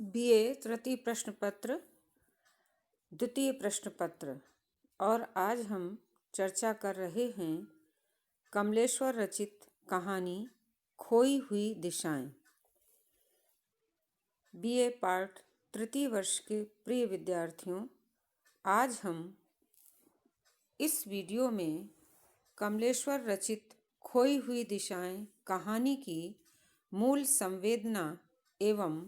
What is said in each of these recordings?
BA तृतीय प्रश्न पत्र द्वितीय प्रश्न पत्र। और आज हम चर्चा कर रहे हैं कमलेश्वर रचित कहानी खोई हुई दिशाएं। बीए पार्ट तृतीय वर्ष के प्रिय विद्यार्थियों, आज हम इस वीडियो में कमलेश्वर रचित खोई हुई दिशाएं कहानी की मूल संवेदना एवं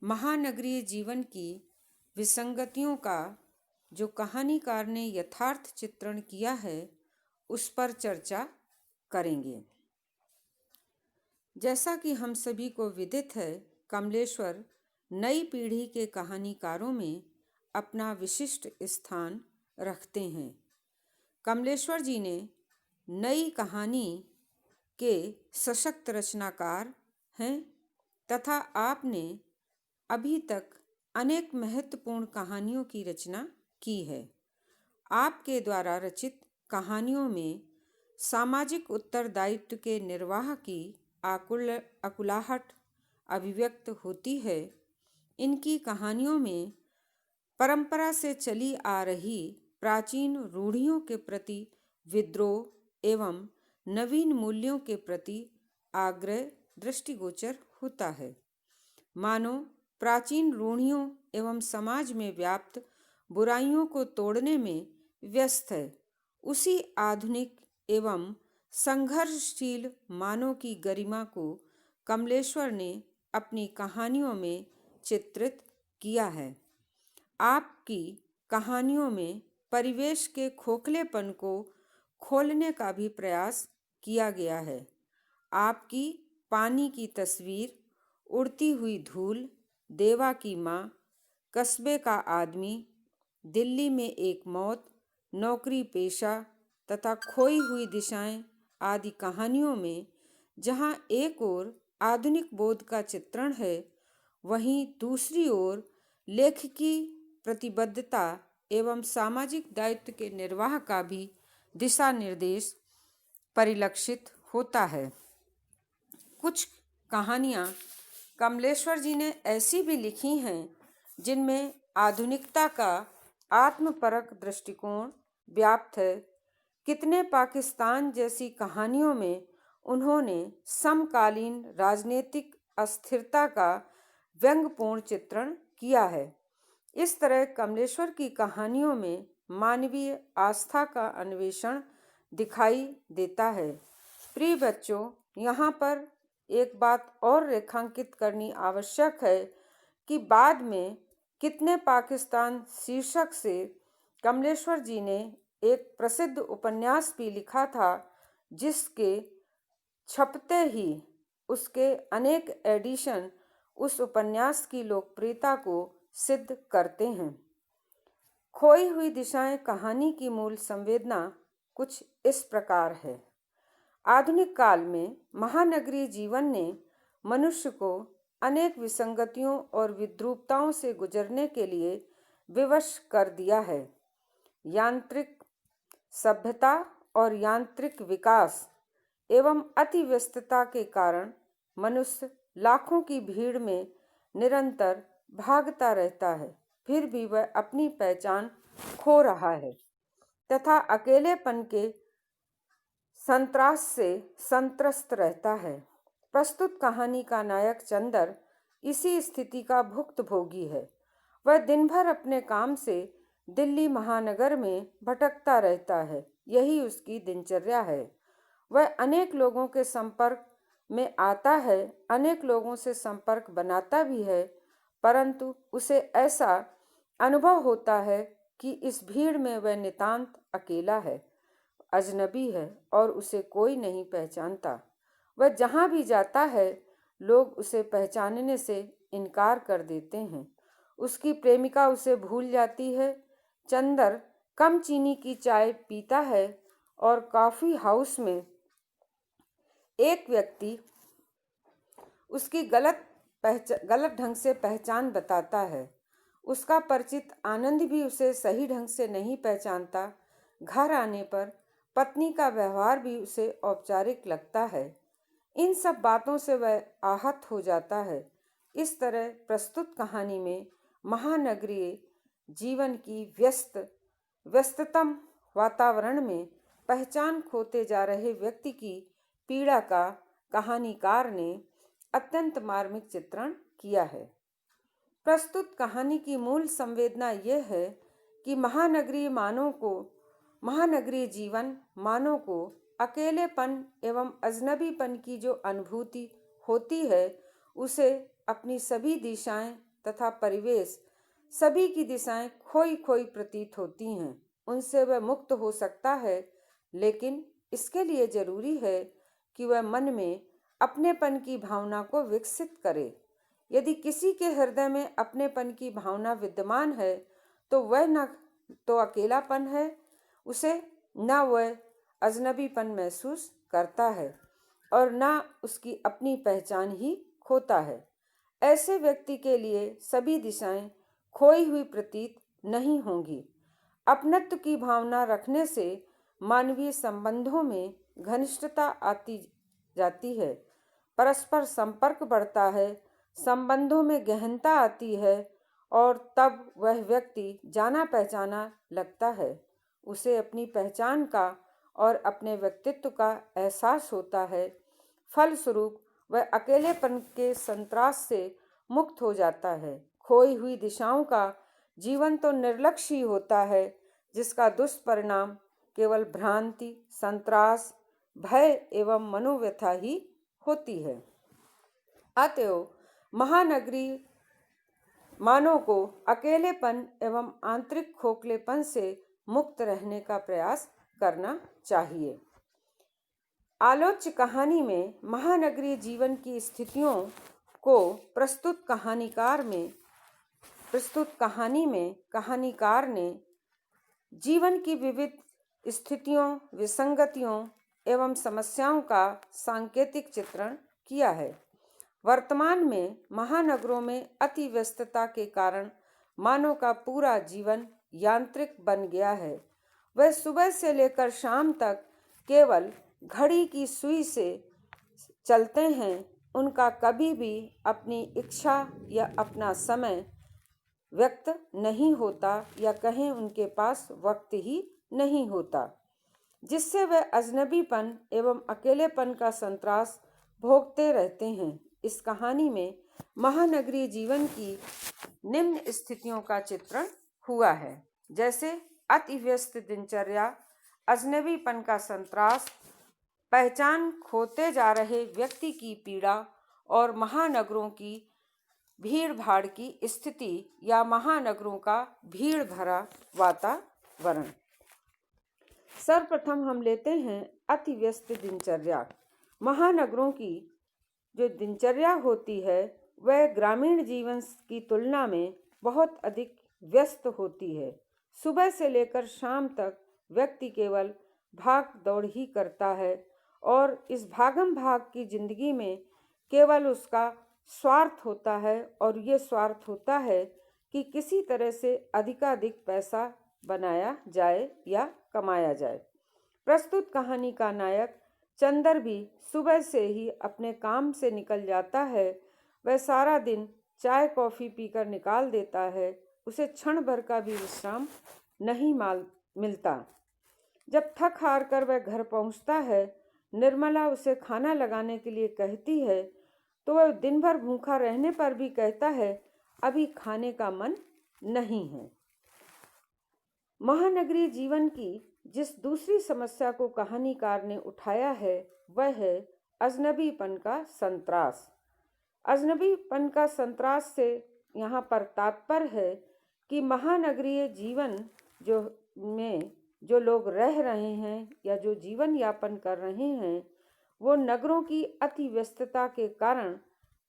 महानगरीय जीवन की विसंगतियों का जो कहानीकार ने यथार्थ चित्रण किया है उस पर चर्चा करेंगे। जैसा कि हम सभी को विदित है, कमलेश्वर नई पीढ़ी के कहानीकारों में अपना विशिष्ट स्थान रखते हैं। कमलेश्वर जी ने नई कहानी के सशक्त रचनाकार हैं तथा आपने अभी तक अनेक महत्वपूर्ण कहानियों की रचना की है। आपके द्वारा रचित कहानियों में सामाजिक उत्तरदायित्व के निर्वाह की आकुलाहट अभिव्यक्त होती है। इनकी कहानियों में परंपरा से चली आ रही प्राचीन रूढ़ियों के प्रति विद्रोह एवं नवीन मूल्यों के प्रति आग्रह दृष्टिगोचर होता है। मानो प्राचीन रूढ़ियों एवं समाज में व्याप्त बुराइयों को तोड़ने में व्यस्त है, उसी आधुनिक एवं संघर्षशील मानव की गरिमा को कमलेश्वर ने अपनी कहानियों में चित्रित किया है। आपकी कहानियों में परिवेश के खोखलेपन को खोलने का भी प्रयास किया गया है। आपकी पानी की तस्वीर, उड़ती हुई धूल, देवा की माँ, कस्बे का आदमी, दिल्ली में एक मौत, नौकरी पेशा तथा खोई हुई दिशाएं आदि कहानियों में जहाँ एक ओर आधुनिक बोध का चित्रण है, वहीं दूसरी ओर लेखकी प्रतिबद्धता एवं सामाजिक दायित्व के निर्वाह का भी दिशा निर्देश परिलक्षित होता है। कुछ कहानियाँ कमलेश्वर जी ने ऐसी भी लिखी हैं जिनमें आधुनिकता का आत्मपरक दृष्टिकोण व्याप्त है। कितने पाकिस्तान जैसी कहानियों में उन्होंने समकालीन राजनीतिक अस्थिरता का व्यंग्यपूर्ण चित्रण किया है। इस तरह कमलेश्वर की कहानियों में मानवीय आस्था का अन्वेषण दिखाई देता है। प्रिय बच्चों, यहाँ पर एक बात और रेखांकित करनी आवश्यक है कि बाद में कितने पाकिस्तान शीर्षक से कमलेश्वर जी ने एक प्रसिद्ध उपन्यास भी लिखा था, जिसके छपते ही उसके अनेक एडिशन उस उपन्यास की लोकप्रियता को सिद्ध करते हैं। खोई हुई दिशाएं कहानी की मूल संवेदना कुछ इस प्रकार है। आधुनिक काल में महानगरीय जीवन ने मनुष्य को अनेक विसंगतियों और विद्रूपताओं से गुजरने के लिए विवश कर दिया है। यांत्रिक सभ्यता और यांत्रिक विकास एवं अति व्यस्तता के कारण मनुष्य लाखों की भीड़ में निरंतर भागता रहता है, फिर भी वह अपनी पहचान खो रहा है तथा अकेलेपन के संत्रास से संत्रस्त रहता है। प्रस्तुत कहानी का नायक चंदर इसी स्थिति का भुक्तभोगी है। वह दिन भर अपने काम से दिल्ली महानगर में भटकता रहता है, यही उसकी दिनचर्या है। वह अनेक लोगों के संपर्क में आता है, अनेक लोगों से संपर्क बनाता भी है, परंतु उसे ऐसा अनुभव होता है कि इस भीड़ में वह नितांत अकेला है, अजनबी है और उसे कोई नहीं पहचानता। वह जहाँ भी जाता है, लोग उसे पहचानने से इनकार कर देते हैं। उसकी प्रेमिका उसे भूल जाती है। चंदर कम चीनी की चाय पीता है और कॉफ़ी हाउस में एक व्यक्ति उसकी गलत ढंग से पहचान बताता है। उसका परिचित आनंद भी उसे सही ढंग से नहीं पहचानता। घर आने पर पत्नी का व्यवहार भी उसे औपचारिक लगता है। इन सब बातों से वह आहत हो जाता है। इस तरह प्रस्तुत कहानी में महानगरीय जीवन की व्यस्ततम वातावरण में पहचान खोते जा रहे व्यक्ति की पीड़ा का कहानीकार ने अत्यंत मार्मिक चित्रण किया है। प्रस्तुत कहानी की मूल संवेदना यह है कि महानगरीय जीवन मानव को अकेलेपन एवं अजनबीपन की जो अनुभूति होती है, उसे अपनी सभी दिशाएं तथा परिवेश, सभी की दिशाएं खोई खोई प्रतीत होती हैं। उनसे वह मुक्त हो सकता है, लेकिन इसके लिए जरूरी है कि वह मन में अपनेपन की भावना को विकसित करे। यदि किसी के हृदय में अपनेपन की भावना विद्यमान है, तो वह न तो अकेलापन है उसे, न वह अजनबीपन महसूस करता है और न उसकी अपनी पहचान ही खोता है। ऐसे व्यक्ति के लिए सभी दिशाएं खोई हुई प्रतीत नहीं होंगी। अपनत्व की भावना रखने से मानवीय संबंधों में घनिष्ठता आती जाती है, परस्पर संपर्क बढ़ता है, संबंधों में गहनता आती है और तब वह व्यक्ति जाना पहचाना लगता है। उसे अपनी पहचान का और अपने व्यक्तित्व का एहसास होता है। फलस्वरूप वह अकेलेपन के संत्रास से मुक्त हो जाता है। खोई हुई दिशाओं का जीवन तो निर्लक्ष्य ही होता है, जिसका दुष्परिणाम केवल भ्रांति, संत्रास, भय एवं मनोव्यथा ही होती है। अतएव महानगरीय मानव को अकेलेपन एवं आंतरिक खोखलेपन से मुक्त रहने का प्रयास करना चाहिए। आलोच्य कहानी में महानगरीय जीवन की स्थितियों को प्रस्तुत कहानी में कहानीकार ने जीवन की विविध स्थितियों, विसंगतियों एवं समस्याओं का सांकेतिक चित्रण किया है। वर्तमान में महानगरों में अति व्यस्तता के कारण मानव का पूरा जीवन यांत्रिक बन गया है। वह सुबह से लेकर शाम तक केवल घड़ी की सुई से चलते हैं। उनका कभी भी अपनी इच्छा या अपना समय व्यक्त नहीं होता, या कहें उनके पास वक्त ही नहीं होता, जिससे वह अजनबीपन एवं अकेलेपन का संत्रास भोगते रहते हैं। इस कहानी में महानगरीय जीवन की निम्न स्थितियों का चित्रण हुआ है, जैसे अति व्यस्त दिनचर्या, अजनबीपन का संत्रास, पहचान खोते जा रहे व्यक्ति की पीड़ा और महानगरों की भीड़ भाड़ की स्थिति या महानगरों का भीड़ भरा वातावरण। सर्वप्रथम हम लेते हैं अति व्यस्त दिनचर्या। महानगरों की जो दिनचर्या होती है, वह ग्रामीण जीवन की तुलना में बहुत अधिक व्यस्त होती है। सुबह से लेकर शाम तक व्यक्ति केवल भाग दौड़ ही करता है और इस भागम भाग की जिंदगी में केवल उसका स्वार्थ होता है, और ये स्वार्थ होता है कि किसी तरह से अधिकाधिक पैसा बनाया जाए या कमाया जाए। प्रस्तुत कहानी का नायक चंदर भी सुबह से ही अपने काम से निकल जाता है। वह सारा दिन चाय कॉफ़ी पीकर निकाल देता है। उसे क्षण भर का भी विश्राम नहीं मिलता। जब थक हार कर वह घर पहुंचता है, निर्मला उसे खाना लगाने के लिए कहती है, तो वह दिन भर भूखा रहने पर भी कहता है, अभी खाने का मन नहीं है। महानगरीय जीवन की जिस दूसरी समस्या को कहानीकार ने उठाया है, वह है अजनबीपन का संत्रास। अजनबीपन का संत्रास से यहाँ पर तात्पर्य है कि महानगरीय जीवन में जो लोग रह रहे हैं या जो जीवन यापन कर रहे हैं, वो नगरों की अति व्यस्तता के कारण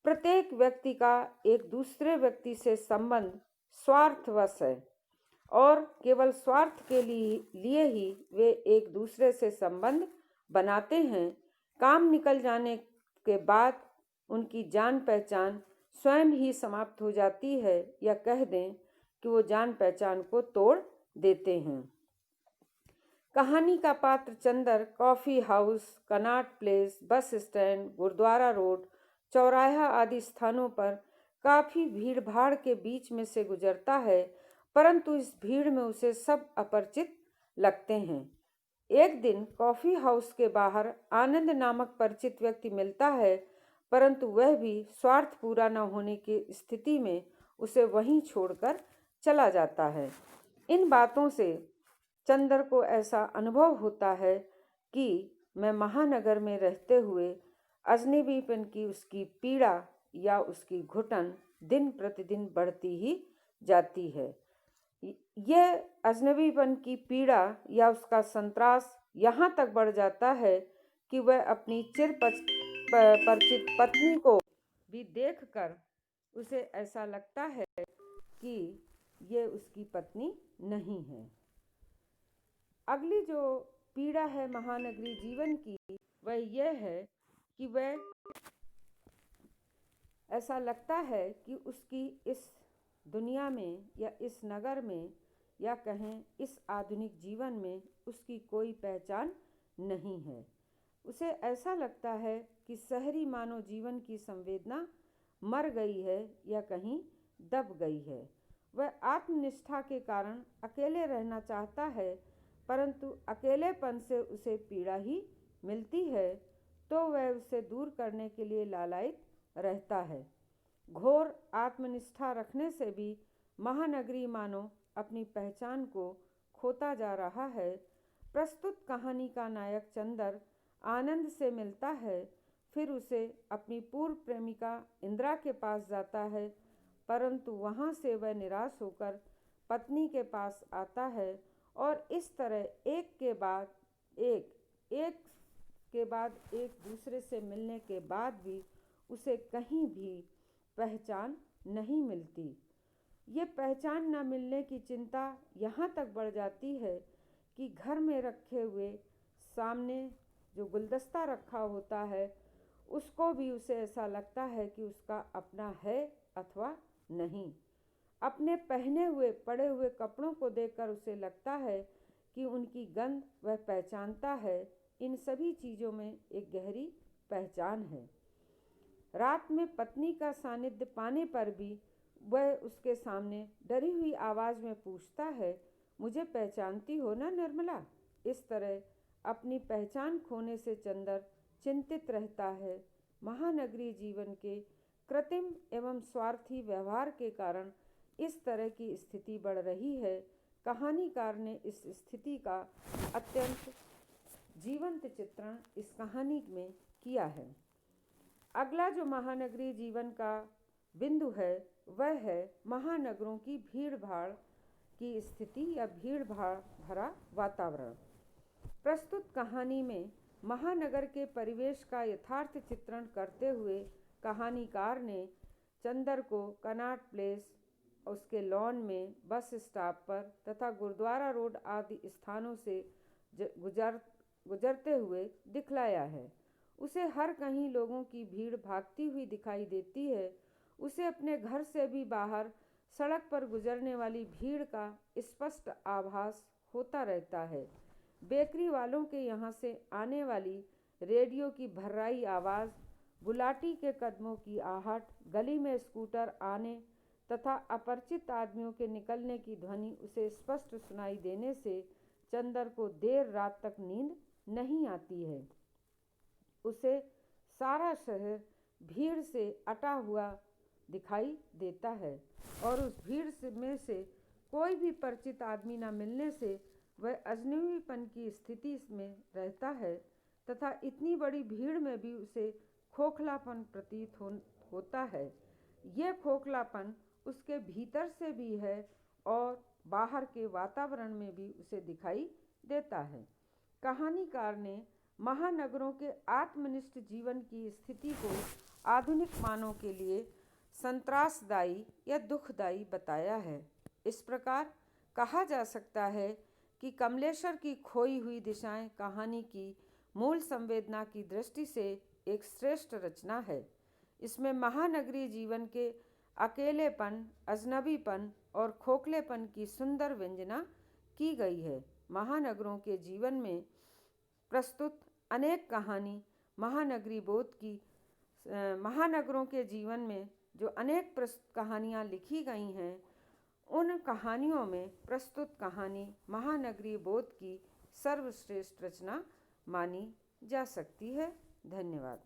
प्रत्येक व्यक्ति का एक दूसरे व्यक्ति से संबंध स्वार्थवश है और केवल स्वार्थ के लिए ही वे एक दूसरे से संबंध बनाते हैं। काम निकल जाने के बाद उनकी जान पहचान स्वयं ही समाप्त हो जाती है, या कह दें कि वो जान पहचान को तोड़ देते हैं। कहानी का पात्र Chandar coffee house, Connaught Place, bus stand, gurdwara road, चौराहा आदि स्थानों पर काफ़ी भीड़ भाड़ के बीच में से गुजरता है, परंतु इस भीड़ में उसे सब अपरिचित लगते हैं। एक दिन कॉफ़ी हाउस के बाहर आनंद नामक परिचित व्यक्ति मिलता है, परंतु वह भी स्वार्थ पूरा न होने की स्थिति में उसे वहीं छोड़कर चला जाता है। इन बातों से चंदर को ऐसा अनुभव होता है कि मैं महानगर में रहते हुए अजनबीपन की उसकी पीड़ा या उसकी घुटन दिन प्रतिदिन बढ़ती ही जाती है। यह अजनबीपन की पीड़ा या उसका संतरास यहाँ तक बढ़ जाता है कि वह अपनी परिचित पत्नी को भी देखकर उसे ऐसा लगता है कि ये उसकी पत्नी नहीं है। अगली जो पीड़ा है महानगरी जीवन की, वह यह है कि वह ऐसा लगता है कि उसकी इस दुनिया में या इस नगर में या कहें इस आधुनिक जीवन में उसकी कोई पहचान नहीं है। उसे ऐसा लगता है कि शहरी मानव जीवन की संवेदना मर गई है या कहीं दब गई है। वह आत्मनिष्ठा के कारण अकेले रहना चाहता है, परंतु अकेलेपन से उसे पीड़ा ही मिलती है, तो वह उसे दूर करने के लिए लालायित रहता है। घोर आत्मनिष्ठा रखने से भी महानगरी मानो अपनी पहचान को खोता जा रहा है। प्रस्तुत कहानी का नायक चंदर आनंद से मिलता है, फिर उसे अपनी पूर्व प्रेमिका इंदिरा के पास जाता है, परंतु वहाँ से वह निराश होकर पत्नी के पास आता है और इस तरह एक के बाद एक दूसरे से मिलने के बाद भी उसे कहीं भी पहचान नहीं मिलती। ये पहचान न मिलने की चिंता यहाँ तक बढ़ जाती है कि घर में रखे हुए सामने जो गुलदस्ता रखा होता है, उसको भी उसे ऐसा लगता है कि उसका अपना है अथवा नहीं। अपने पहने हुए पड़े हुए कपड़ों को देखकर उसे लगता है कि उनकी गंध वह पहचानता है। इन सभी चीज़ों में एक गहरी पहचान है। रात में पत्नी का सानिध्य पाने पर भी वह उसके सामने डरी हुई आवाज़ में पूछता है, मुझे पहचानती हो ना निर्मला? इस तरह अपनी पहचान खोने से चंदर चिंतित रहता है। महानगरी जीवन के कृत्रिम एवं स्वार्थी व्यवहार के कारण इस तरह की स्थिति बढ़ रही है। कहानीकार ने इस स्थिति का अत्यंत जीवंत चित्रण इस कहानी में किया है। अगला जो महानगरी जीवन का बिंदु है, वह है महानगरों की भीड़ भाड़ की स्थिति या भीड़ भाड़ भरा वातावरण। प्रस्तुत कहानी में महानगर के परिवेश का यथार्थ चित्रण करते हुए कहानीकार ने चंदर को कनॉट प्लेस, उसके लॉन में, बस स्टॉप पर तथा गुरुद्वारा रोड आदि स्थानों से गुजरते हुए दिखलाया है। उसे हर कहीं लोगों की भीड़ भागती हुई दिखाई देती है। उसे अपने घर से भी बाहर सड़क पर गुजरने वाली भीड़ का स्पष्ट आभास होता रहता है। बेकरी वालों के यहाँ से आने वाली रेडियो की भर्राई आवाज़, बुलाटी के कदमों की आहट, गली में स्कूटर आने तथा अपरिचित आदमियों के निकलने की ध्वनि उसे स्पष्ट सुनाई देने से चंदर को देर रात तक नींद नहीं आती है। उसे सारा शहर भीड़ से अटा हुआ दिखाई देता है और उस भीड़ में से कोई भी परिचित आदमी न मिलने से वह अजनबीपन की स्थिति में रहता है तथा इतनी बड़ी भीड़ में भी उसे खोखलापन प्रतीत होता है। यह खोखलापन उसके भीतर से भी है और बाहर के वातावरण में भी उसे दिखाई देता है। कहानीकार ने महानगरों के आत्मनिष्ठ जीवन की स्थिति को आधुनिक मानव के लिए संत्रासदायी या दुखदायी बताया है। इस प्रकार कहा जा सकता है कि कमलेश्वर की खोई हुई दिशाएं कहानी की मूल संवेदना की दृष्टि से एक श्रेष्ठ रचना है। इसमें महानगरी जीवन के अकेलेपन, अजनबीपन और खोखलेपन की सुंदर व्यंजना की गई है। महानगरों के जीवन में प्रस्तुत अनेक कहानी महानगरों के जीवन में जो अनेक कहानियाँ लिखी गई हैं, उन कहानियों में प्रस्तुत कहानी महानगरी बोध की सर्वश्रेष्ठ रचना मानी जा सकती है। धन्यवाद।